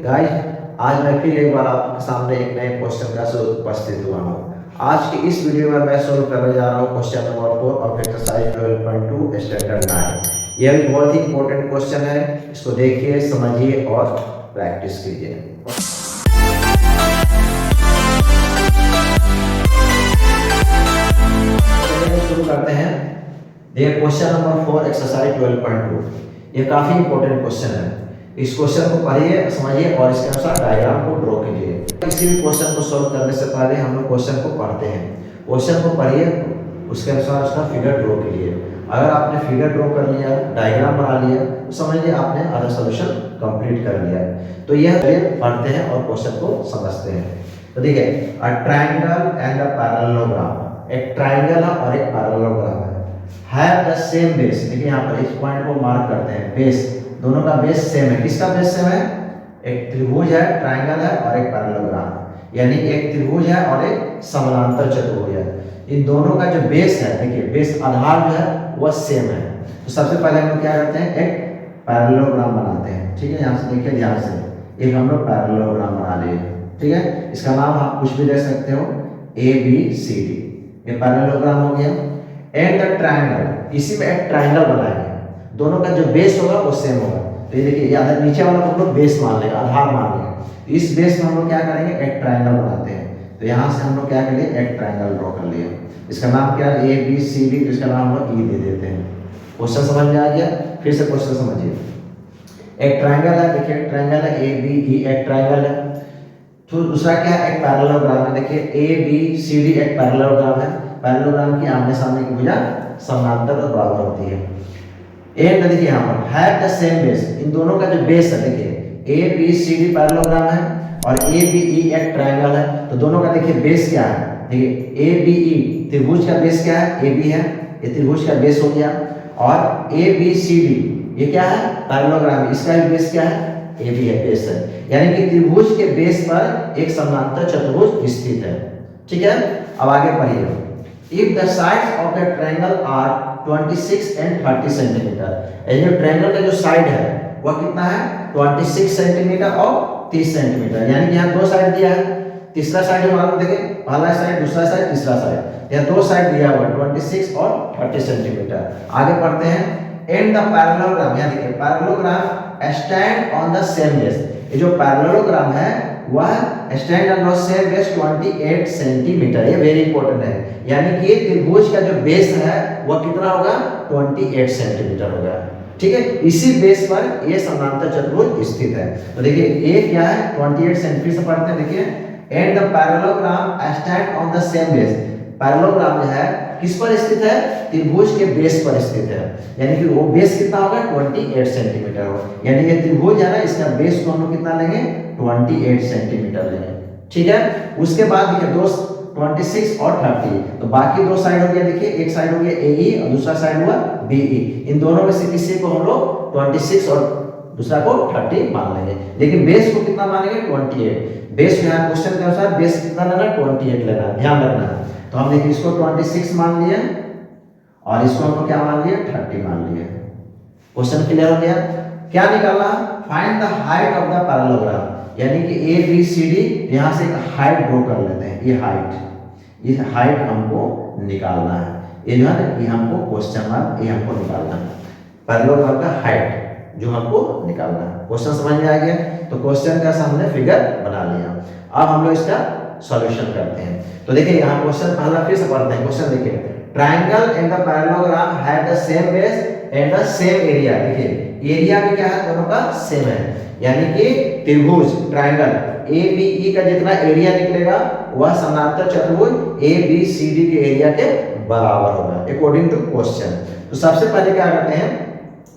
Guys, आज मैं फिर एक बार आपके सामने एक नए क्वेश्चन का से उपस्थित हुआ हूँ। आज की इस वीडियो में मैं सोल्व करने जा रहा हूँ question number 4 of exercise 12.2 standard 9। यह भी बहुत ही इंपॉर्टेंट क्वेश्चन है। इसको देखिए, समझिए और प्रैक्टिस कीजिए। शुरू करते हैं। देखिए, क्वेश्चन नंबर 4 एक्सरसाइज 12.2 ये काफी इंपॉर्टेंट क्वेश्चन है। इस क्वेश्चन को पढ़िए, समझिए और इसके अनुसार डायग्राम को ड्रॉ कीजिए। किसी भी क्वेश्चन को सॉल्व करने से पहले हम लोग क्वेश्चन को पढ़ते हैं। क्वेश्चन को पढ़िए, उसके अनुसार उसका फिगर ड्रॉ कीजिए। अगर आपने फिगर ड्रॉ कर लिया, डायग्राम बना लिया, तो समझिए आपने आधा सॉल्यूशन कंप्लीट कर लिया। तो यह पढ़ते हैं और क्वेश्चन को समझते हैं। तो देखिए, a triangle and a parallelogram, एक ट्रायंगल है और एक पैरेललोग्राम है द सेम बेस। देखिए यहाँ पर इस पॉइंट को मार्क करते हैं, बेस, दोनों का बेस सेम है। किसका बेस सेम है? एक त्रिभुज है, ट्रायंगल है और एक पैरेललोग्राम, यानी एक त्रिभुज है और एक समानांतर चतुर्भुज है। इन दोनों का जो बेस है, देखिए बेस आधार जो है वह सेम है। तो सबसे पहले हम लोग क्या करते हैं, एक पैरेललोग्राम बनाते हैं। ठीक है, यहाँ से देखिए ध्यान से, एक हम लोग पैरेललोग्राम बना लिए। ठीक है, इसका नाम आप कुछ भी दे सकते हो, ABCD। ये पैरेललोग्राम हो गया। एंड द ट्रायंगल, इसी में एक ट्रायंगल बनाएंगे। दोनों का जो बेस होगा वो सेम होगा। तो ये देखिए, ये नीचे वाला को हम लोग बेस मान लेंगे, आधार मान लेंगे। इस बेस में हम लोग क्या करेंगे, एक ट्रायंगल बनाते हैं। तो यहाँ से हम लोग क्या कर लिए, एक ट्रायंगल ड्रॉ कर लिए। इसका नाम क्या है, ABCD। तो इसका नाम हम लोग E दे देते हैं। क्वेश्चन समझ में आ गया? फिर से क्वेश्चन समझिए। एक ट्रायंगल है, देखिए ट्रायंगल है ABE, एक ट्रायंगल है। तो दूसरा क्या है, एक पैरेललोग्राम है। देखिए ABCD एक पैरेललोग्राम है। पैरेललोग्राम की आमने सामने की भुजा समानांतर और बराबर होती है। एंड देखिए यहाँ पर हैव द सेम बेस, इन दोनों का जो बेस है, देखिए ABCD पैरेललोग्राम है और ABE एक ट्रायंगल है। तो दोनों का देखिए बेस क्या है, देखिए ABE त्रिभुज का बेस क्या है, AB है, ये त्रिभुज का बेस हो गया। और ABCD ये क्या है, पैरेललोग्राम, इसका भी बेस क्या है, AB है, बेस है। यानी कि त्रिभुज के बेस पर एक समानांतर चतुर्भुज स्थित है। ठीक है, अब आगे पढ़िए। If the sides of the triangle are 26 and 30 centimetre, ये जो ट्रायंगल का जो साइड है वह कितना है, 26 सेंटीमीटर और 30 सेंटीमीटर। यानी कि यहाँ दो साइड दिया है। तीसरा साइड हम देखिए, पहला साइड, दूसरा साइड, तीसरा साइड, यहाँ दो साइड दिया हुआ है 26 और 30 सेंटीमीटर। आगे पढ़ते हैं। एंड द पैरेललोग्राम, यहाँ देखिए parallelogram stand on the same base. ये जो पैरेललोग्राम है वह stand on the same base 28 centimetre. ये वेरी इंपॉर्टेंट है। यानी कि त्रिभुज का जो बेस है वह कितना होगा, 28 सेंटीमीटर होगा। ठीक है, इसी बेस पर ये समानांतर चतुर्भुज स्थित है। तो देखिए ए क्या है, 28 सेंटीमीटर से पढ़ते हैं। देखिए and the parallelogram stand on the same base. Parallelogram जो है किस पर स्थित है, त्रिभुज के बेस पर स्थित है। यानी कि वो बेस कितना होगा, 28 सेंटीमीटर होगा। यानी ये त्रिभुज है ना, इसका बेस को हम लोग कितना लेंगे, 28 सेंटीमीटर लेंगे। ठीक है, उसके बाद देखिए दो 26 और 30, तो बाकी दो साइड हो गया। देखिए एक साइड हो गया AE और दूसरा साइड हुआ BE। इन दोनों में से किसी को हम लोग 26 और दूसरा को 30 मान लेंगे। लेकिन बेस को कितना मानेंगे, 28। बेस यहाँ क्वेश्चन के अनुसार बेस कितना लेना, 28 लेना, ध्यान रखना। तो हम देखिए इसको 26 मान लिए और इसको हम लोग क्या मान लिए, 30 मान लिए। क्वेश्चन क्लियर हो गया? क्या निकालना, find the height of the parallelogram. यानी कि ABCD, यहाँ से एक हाइट ड्रॉ कर लेते हैं। ये हाइट हमको निकालना है। ये जो है ना, ये हमको क्वेश्चन मार्क, ये हमको निकालना है पैरेललोग्राम का हाइट जो हमको निकालना है। क्वेश्चन समझ में आ गया? तो क्वेश्चन का हमने फिगर बना लिया। अब हम लोग इसका सॉल्यूशन करते हैं। तो देखिए यहाँ क्वेश्चन पहला फिर से पढ़ते हैं। क्वेश्चन देखिए, triangle and the parallelogram have the same base and the same area. देखिए एरिया भी क्या है, दोनों का सेम है। यानी कि त्रिभुज ट्रायंगल ABE का जितना एरिया निकलेगा वह समानांतर चतुर्भुज ABCD के एरिया के बराबर होगा अकॉर्डिंग टू क्वेश्चन। तो सबसे पहले क्या करते हैं,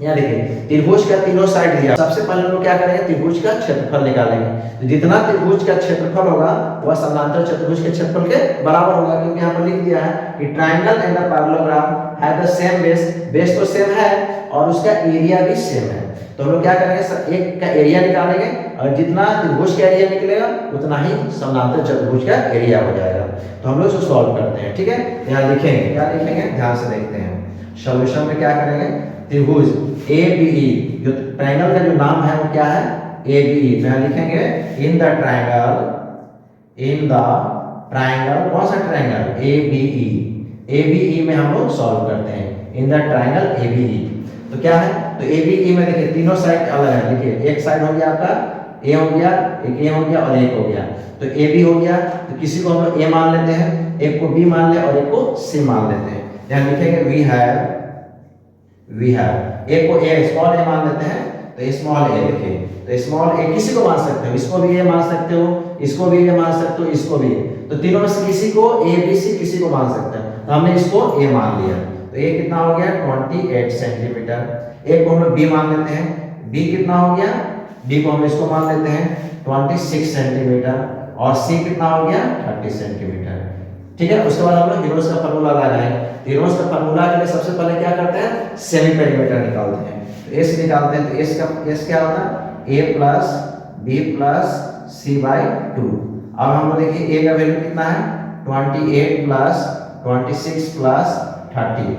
यहाँ देखिए त्रिभुज का तीनों साइड दिया। सबसे पहले हम लोग क्या करेंगे, त्रिभुज का क्षेत्रफल निकालेंगे। तो जितना त्रिभुज का क्षेत्रफल होगा वह समानांतर चतुर्भुज के क्षेत्रफल के बराबर होगा, क्योंकि यहाँ पर लिख दिया है कि triangle and the parallelogram have the same base. Base तो सेम है और उसका एरिया भी सेम है। तो हम लोग क्या करेंगे, एक का एरिया निकालेंगे और जितना त्रिभुज का एरिया निकलेगा उतना ही समानांतर चतुर्भुज का एरिया हो जाएगा। तो हम लोग इसको सॉल्व करते हैं। ठीक है, यहाँ लिखेंगे, क्या लिखेंगे, ध्यान से देखते हैं। सॉल्यूशन में क्या करेंगे, त्रिभुज ABE, जो ट्रायंगल का जो नाम है वो क्या है, ए बी ई, तो यहाँ लिखेंगे इन द ट्राइंगल कौन सा ट्राइंगल ए बी ई में हम लोग सॉल्व करते हैं in the triangle A B E. तो क्या है, तो ए बी ई में देखिए तीनों साइड अलग है। देखिए एक साइड हो गया आपका ए हो गया, एक ए हो गया और एक हो गया, तो ए बी हो गया। तो किसी को हम लोग ए मान लेते हैं, एक को बी मान ले और एक को सी मान लेते हैं। यहाँ लिखेंगे वी हैव, एक को ए स्मॉल ए मान लेते हैं, तो स्मॉल ए लिखे। तो स्मॉल ए किसी को मान सकते हो, इसको भी ए मान सकते हो, इसको भी ए मान सकते हो, इसको भी ए। तो तीनों में से किसी को ए बी सी किसी को मान सकते हैं, तो हमने इसको ए मान लिया। तो ए कितना हो गया 28 सेंटीमीटर। एक को हम लोग बी मान लेते हैं, बी कितना हो गया, बी को हम इसको मान लेते हैं 26 सेंटीमीटर और सी कितना हो गया 30 सेंटीमीटर। ठीक है, उसके बाद हम लोग हीरोज का फार्मूला लगाएंगे। हीरोज का फार्मूला के लिए सबसे पहले क्या करते हैं, सेमी पेरीमीटर निकालते हैं। तो एस निकालते हैं, तो एस क्या होता है a plus B plus C by 2। अब हम लोग देखिए a का वैल्यू कितना है 28 प्लस 26 प्लस 30।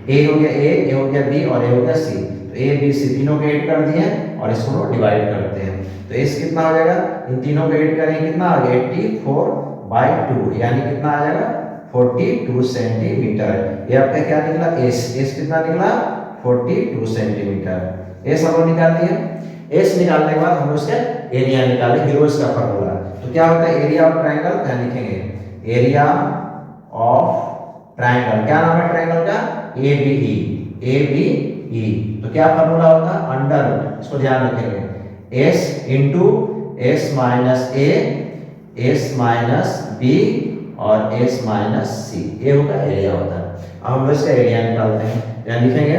a हो गया a हो गया b और a हो गया c। तो a b c तीनों को ऐड कर दिए और इसको हम डिवाइड करते हैं। तो s कितना हो जाएगा, इन तीनों को ऐड करेंगे कितना आ गया 84/2, यानी कितना आ जाएगा 42 सेंटीमीटर। ये आपका क्या निकला s कितना निकला 42 सेंटीमीटर। s हम लोग निकाल दिए। s निकालने के बाद हम उसके एरिया निकाले, हीरोज का फार्मूला। तो क्या होता है एरिया ऑफ ट्रायंगल, क्या लिखेंगे एरिया ऑफ ट्रायंगल। क्या नाम है ट्रायंगल का ए बी ई। तो क्या फार्मूला होता है अंडर, इसको ध्यान रखेंगे s इंटू s माइनस ए, s माइनस बी और s माइनस सी, ये होगा एरिया होता है। अब हम इसका एरिया निकालते हैं, यहाँ लिखेंगे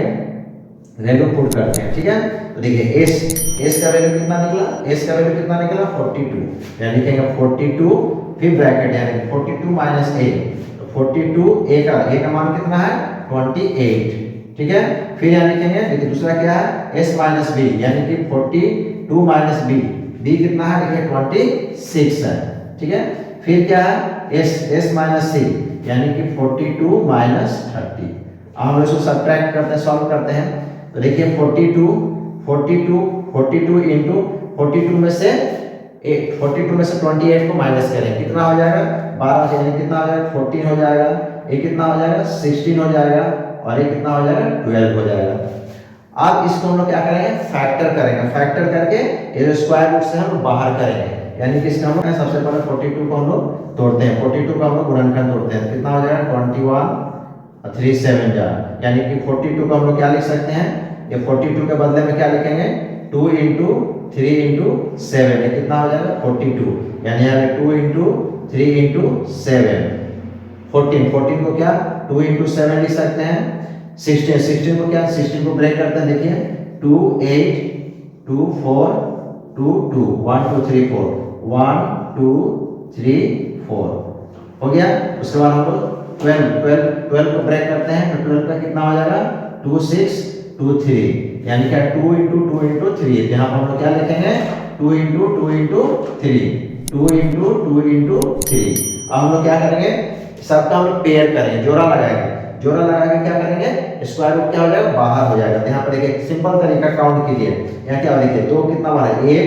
वैल्यू पुट करते हैं। ठीक है, तो देखिए s का वैल्यू कितना निकला, s का वैल्यू कितना निकला 42, यहाँ लिखेंगे 42 फिर ब्रैकेट यानी 42 माइनस a, तो 42 a का मान कितना है 28। ठीक है, फिर यहाँ लिखेंगे देखिए दूसरा क्या है s माइनस b, यानी कि 42 माइनस b कितना है देखिए 26 है। ठीक है, फिर क्या है s माइनस c, यानी कि 42 माइनस 30। अब हम इसको सब्ट्रैक्ट करते हैं, सॉल्व करते हैं। तो देखिए 42 इंटू 42 में से 28 को माइनस करें कितना हो जाएगा 12, यानी कितना हो जाएगा 14 हो जाएगा, ये कितना हो जाएगा 16 हो जाएगा और ये कितना हो जाएगा 12 हो जाएगा। अब इसको हम लोग क्या करेंगे फैक्टर करेंगे, फैक्टर करके ये जो स्क्वायर रूट से हम बाहर करेंगे, यानी कि इसका हम लोग सबसे पहले 42 को हम लोग तोड़ते हैं, 42 का हम लोग गुणनखंड तोड़ते हैं, कितना हो जाएगा 21 और 3 7 जा, यानी कि 42 को हम लोग क्या लिख सकते हैं, ये 42 के बदले में क्या लिखेंगे 2 इंटू 3 इंटू 7, ये कितना हो जाएगा 42, यानी यहाँ 2 इंटू 3 इंटू 7 14 को क्या 2 इंटू 7 लिख सकते हैं। 16 को क्या 16 को ब्रेक करते हैं, देखिए 2 8 2 4 2 2 1 2 3 4 1 2 3 4 हो गया। उसके बाद हम लोग 12 को ब्रेक करते हैं, तो 12 का कितना हो जाएगा 2 6 2 3, यानी क्या 2 इंटू 2 इंटू 3, यहाँ पर हम लोग क्या लिखेंगे 2 इंटू 2 इंटू 3 2 इंटू 2 इंटू 3। अब हम लोग क्या करेंगे सबका हम लोग पेयर करेंगे, जोड़ा लगाएंगे, जोड़ा लगा के क्या करेंगे स्क्वायर रूट क्या हो जाएगा बाहर हो जाएगा। तो यहाँ पर देखिए सिंपल तरीका काउंट कीजिए, यहाँ क्या देखिए 2 कितना बार है 1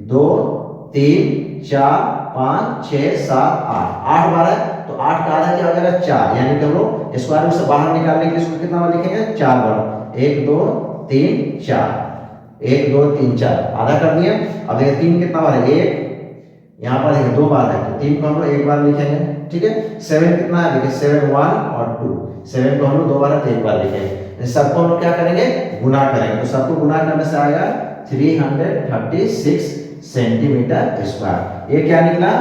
2 3 4 5 6 7 8 बार है, तो 8 का आधा क्या हो जाएगा 4, यानी कि हम लोग स्क्वायर रूट से बाहर निकालने के लिए इसको कितना बार लिखेंगे 4 बार, 1 2 3 4 1 2 3 4 आधा कर दिए। अब देखिए 3 कितना बार है 1, यहाँ पर देखिए 2 बार है, तो 3 को हम लोग 1 बार लिखेंगे। ठीक है, 7 कितना है देखिए 7 1 और 2, 7 को हम लोग 2 बार है तो 1 बार लिखेंगे। सबको हम लोग क्या करेंगे गुना करेंगे, तो सबको गुना करने से आएगा 336 सेंटीमीटर स्क्वायर। ये क्या निकला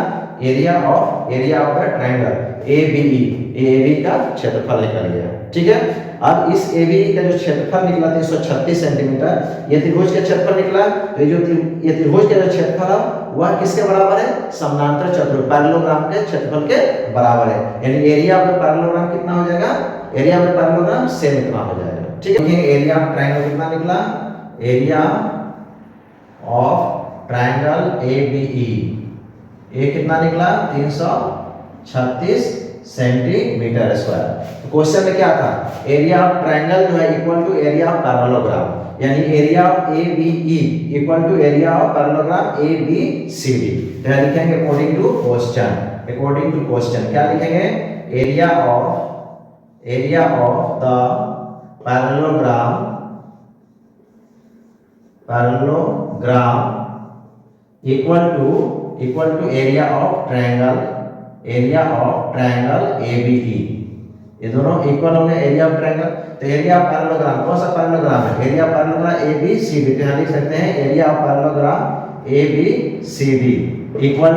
area of the triangle ABE का क्षेत्रफल निकल गया। ठीक है, अब इस ABE का जो क्षेत्रफल निकला 336 सेंटीमीटर, ये त्रिभुज का क्षेत्रफल निकला, तो ये त्रिभुज का जो क्षेत्रफल है वह किसके बराबर है समानांतर चतुर्भुज पैरेललोग्राम के क्षेत्रफल के बराबर है, यानी एरिया ऑफ द पैरेललोग्राम कितना हो जाएगा, area of the parallelogram same इतना हो जाएगा। ठीक है, एरिया ऑफ ट्रायंगल कितना निकला, एरिया ऑफ ट्रायंगल ABE ये कितना निकला 336 सेंटीमीटर स्क्वायर। तो क्वेश्चन में क्या था एरिया ऑफ ट्रायंगल जो है equal to area of parallelogram, यानी area of A B E equal to area of parallelogram A B C D. तो यहाँ लिखेंगे according to question, according to question क्या लिखेंगे, area of the parallelogram equal to area of triangle ABE. ये दोनों equal होंगे area of triangle. तो area of parallelogram कौन सा पैरेललोग्राम है, एरिया ऑफ पैरेललोग्राम एबीसीडी। तो यहाँ लिख सकते हैं area of parallelogram ABCD equal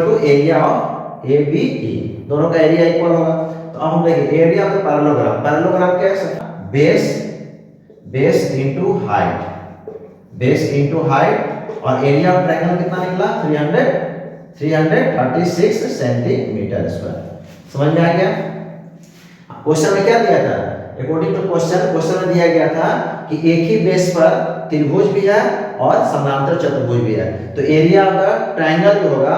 to area of ABE. दोनों का एरिया इक्वल होगा। तो अब हम देखिए एरिया ऑफ पैरेललोग्राम क्या है, बेस इनटू हाइट और एरिया ऑफ ट्रायंगल कितना निकला 336 सेंटीमीटर स्क्वायर। समझ में आ गया। क्वेश्चन में क्या दिया था, अकॉर्डिंग टू क्वेश्चन में दिया गया था कि एक ही बेस पर त्रिभुज भी है और समांतर चतुर्भुज भी है। तो एरिया ऑफ द ट्रायंगल जो होगा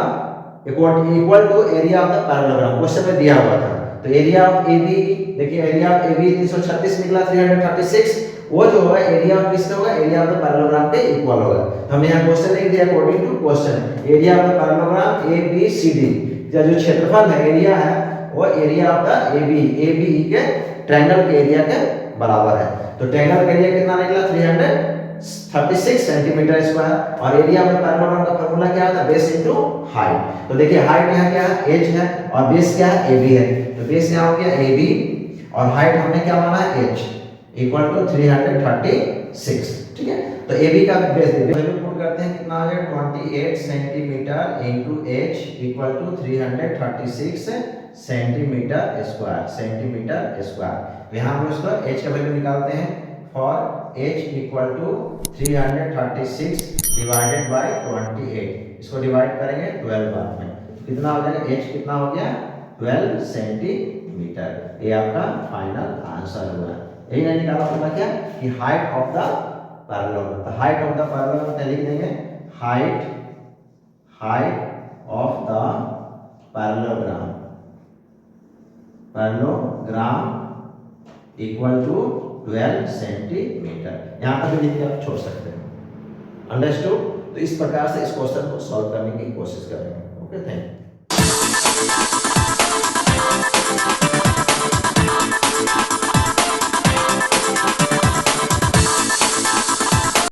equal to area of the parallelogram question में दिया हुआ था। तो एरिया ऑफ एबी, देखिए एरिया ऑफ एबी 336 निकला 336, वो जो होगा एरिया ऑफ किसका होगा, एरिया ऑफ द पैरेललोग्राम के इक्वल होगा। तो हमने यहाँ क्वेश्चन लिख दिया according to question area of the parallelogram ABCD, जो क्षेत्रफल है एरिया है वो एरिया ऑफ द एबीई के ट्रायंगल के एरिया के बराबर है। तो ट्रायंगल का एरिया कितना निकला 336 सेंटीमीटर स्क्वायर और एरिया ऑफ द पैरेललोग्राम का फार्मूला क्या होता है, बेस इनटू हाइट। तो देखिए हाइट यहाँ क्या है, h है और बेस क्या है, ab है। तो बेस यहाँ हो गया ab और हाइट हमने क्या माना है h इक्वल टू 336। ठीक है, तो ab का बेस वैल्यू पुट करते हैं कितना आ गया 28 centimetre into h equal to 336 centimetre square. यहाँ हम उसको h का वैल्यू निकालते हैं for h equal to 336 divided by 28। इसको डिवाइड करेंगे 12 बार में, कितना हो जाएगा h कितना हो गया 12 सेंटीमीटर। ये आपका फाइनल आंसर हुआ। यही नहीं निकाला होगा क्या कि हाइट ऑफ द पैरेललोग्राम। तो हाइट ऑफ द पैरेललोग्राम लिख देंगे height of the parallelogram equal to 12 centimetre. यहाँ पर भी लिख के आप छोड़ सकते हैं। अंडरस्टूड। तो इस प्रकार से इस क्वेश्चन को सॉल्व करने की कोशिश करेंगे। Okay, thank you.